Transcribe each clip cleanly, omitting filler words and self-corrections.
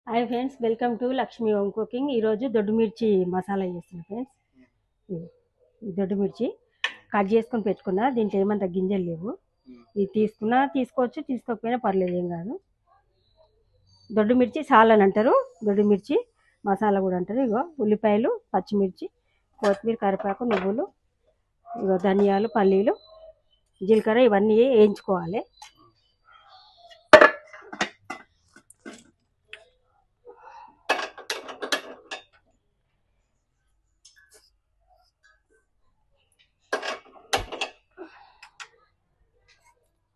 Hi friends, welcome to Lakshmi home cooking. ఈరోజు దొడ్డు మిర్చి మసాలా చేస్తున్నా ఫ్రెండ్స్. ఈ దొడ్డు మిర్చి కట్ చేసుకొని పెట్టుకున్నా. దీంట్లో ఏమంత గింజలు లేవు. ఇది తీసుకున్నా తీసుకోవచ్చు, తీసుకోకపోయినా పర్లేదు, ఏం కాదు. దొడ్డు మిర్చి సాల్ అని అంటారు, దొడ్డు మిర్చి మసాలా కూడా అంటారు. ఇగో ఉల్లిపాయలు, పచ్చిమిర్చి, కొత్తిమీర, కరివేపాకు, నువ్వులు, ఇగో ధనియాలు, పల్లీలు, జీలకర్ర ఇవన్నీ వేయించుకోవాలి.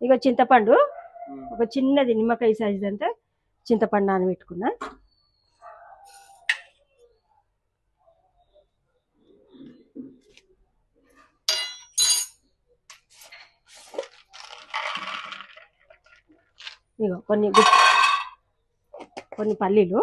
ఇక చింతపండు ఒక చిన్నది నిమ్మకాయ సైజ్ అంతా చింతపండు నానబెట్టుకున్నా. ఇగో కొన్ని పల్లీలు,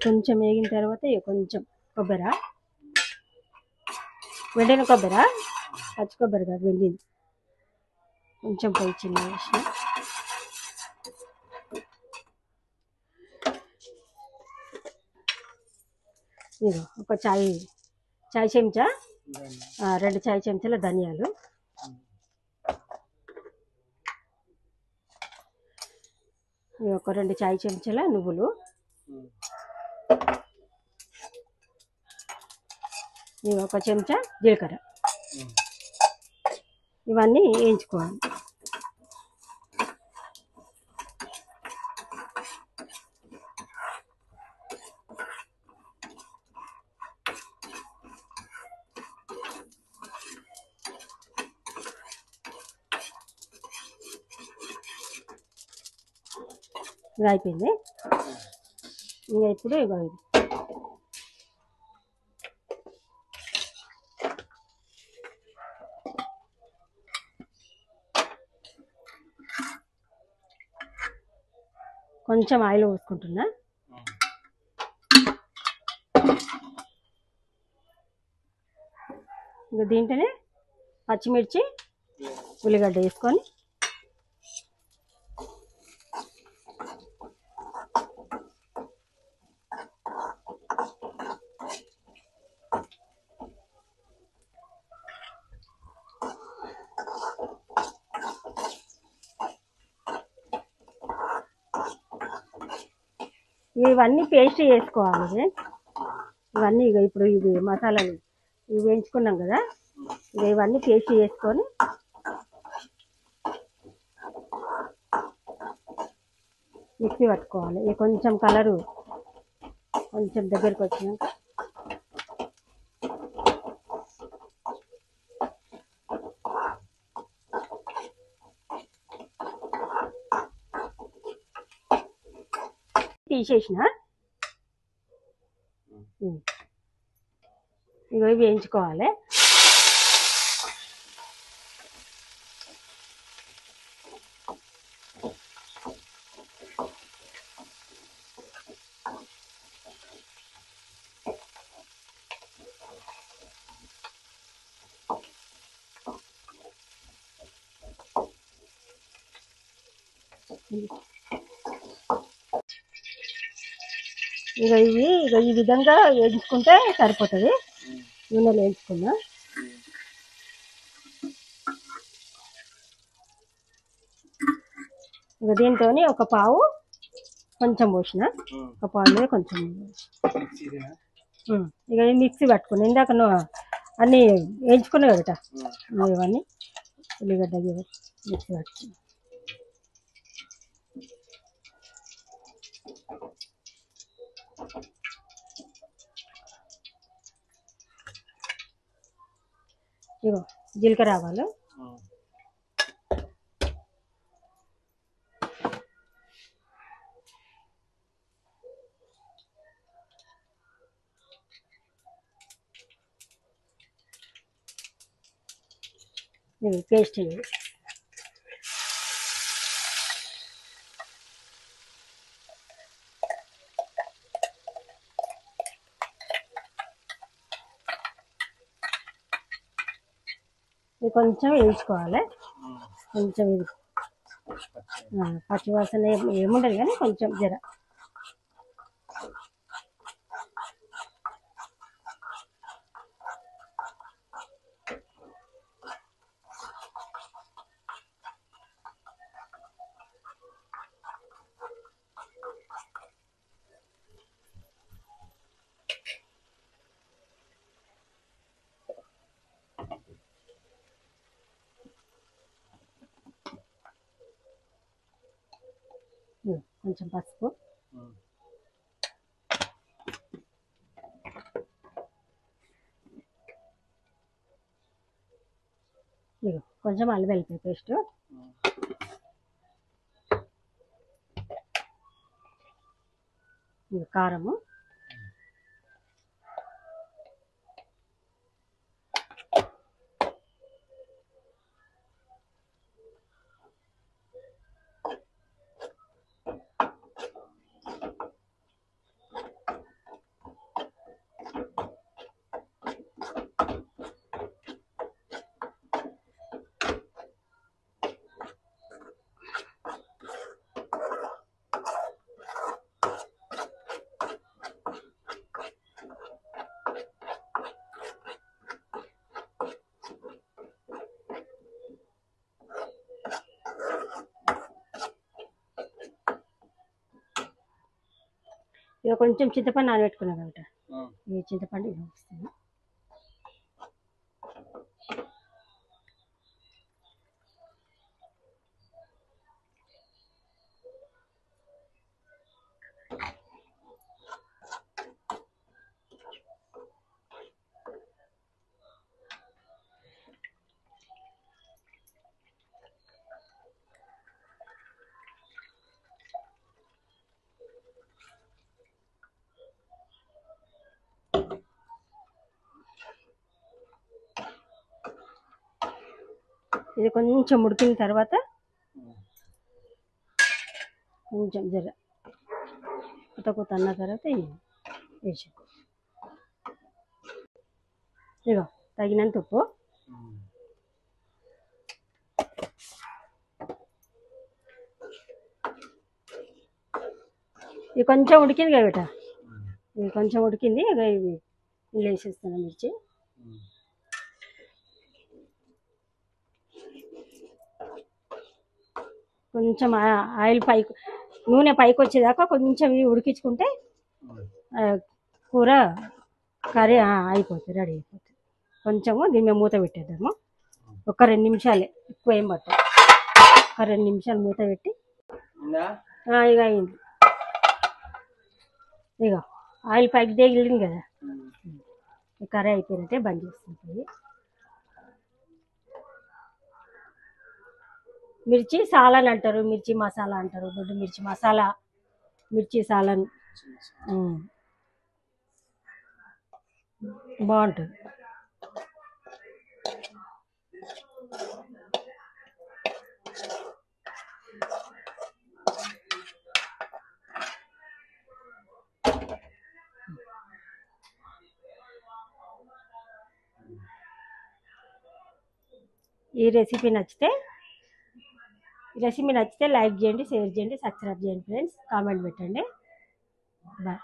కొంచెం వేగిన తర్వాత కొంచెం కొబ్బరి, వెండిన కొబ్బరి, పచ్చి కొబ్బరి కాదు, వెండింది. కొంచెం పొయ్యి చిన్న వేసిన. ఇదిగో ఒక చాయ్ చెంచా, 2 చాయ్ చెంచాల ధనియాలు, ఒక 2 చాయ్ చెంచాల నువ్వులు, ఒక చెంచా జీలకర్ర, ఇవన్నీ వేయించుకోవాలి. ఇది అయిపోయింది. ఇంకా ఇప్పుడు ఇగో ఇది కొంచెం ఆయిల్ పోసుకుంటున్నా. ఇంకా దీంట్లోనే పచ్చిమిర్చి, ఉల్లిగడ్డ వేసుకొని ఇవన్నీ పేస్ట్ చేసుకోవాలి. ఇవన్నీ ఇక ఇప్పుడు ఇది మసాలాలు ఇవి వేయించుకున్నాం కదా, ఇవన్నీ పేస్ట్ చేసుకొని మిక్సీ పట్టుకోవాలి. ఇక కొంచెం కలరు కొంచెం దగ్గరికి వచ్చినాక తీసేసిన. ఇవి వేయించుకోవాలి. ఇక ఈ విధంగా వేయించుకుంటే సరిపోతుంది. నూనెలో వేయించుకున్నా. ఇక దీంతో ఒక పావు కొంచెం పోసిన, ఒక పావు మీద కొంచెం ఇక మిక్సీ పట్టుకున్నా. ఇందాక అన్నీ వేయించుకున్నా కదా ఇవన్నీ ఉల్లిగడ్డ మిక్సీ పట్టుకున్నా. ఇగో జీలకర్ర, ఆవాలు, ఇది పేస్ట్ ఇది కొంచెం వేయించుకోవాలి. కొంచెం ఇది పచ్చివాసన ఏముండదు కానీ కొంచెం జర కొంచెం పసుపు, కొంచెం అల్లం వెల్లుల్లి పేస్ట్, కారము, ఇక కొంచెం చింతపండు నానబెట్టుకున్నాం కాబట్టి ఈ చింతపండు ఇలా వస్తుంది. ఇది కొంచెం ఉడికిన తర్వాత కొంచెం జర కొత్త అన్న తర్వాత వేసి ఇగో తగినంత ఉప్పు, ఇది కొంచెం ఉడికింది కదా బేట, ఇది కొంచెం ఉడికింది. ఇక ఇవి ఇలా వేసేస్తాను మిర్చి. కొంచెం ఆయిల్ పైకి నూనె పైకి వచ్చేదాకా కొంచెం ఇవి ఉడికించుకుంటే కూర కర్రీ అయిపోతుంది, రెడీ అయిపోతుంది. కొంచెము దీని మీద మూత పెట్టేద్దాము. ఒక 2 నిమిషాలే, ఎక్కువ ఏం పట్టదు. ఒక 2 నిమిషాలు మూత పెట్టి ఇక అయింది. ఇక ఆయిల్ పైకి తగిలింది కదా, కర్రీ అయిపోయినట్టే బంద్ చేస్తుంది. మిర్చి సాలన్ అంటారు, మిర్చి మసాలా అంటారు, దొడ్డు మిర్చి మసాలా, మిర్చి సాలన్ బాగుంటుంది. ఈ రెసిపీ నచ్చితే లైక్ చేయండి, షేర్ చేయండి, సబ్స్క్రైబ్ చేయండి ఫ్రెండ్స్. కామెంట్ పెట్టండి. బాయ్.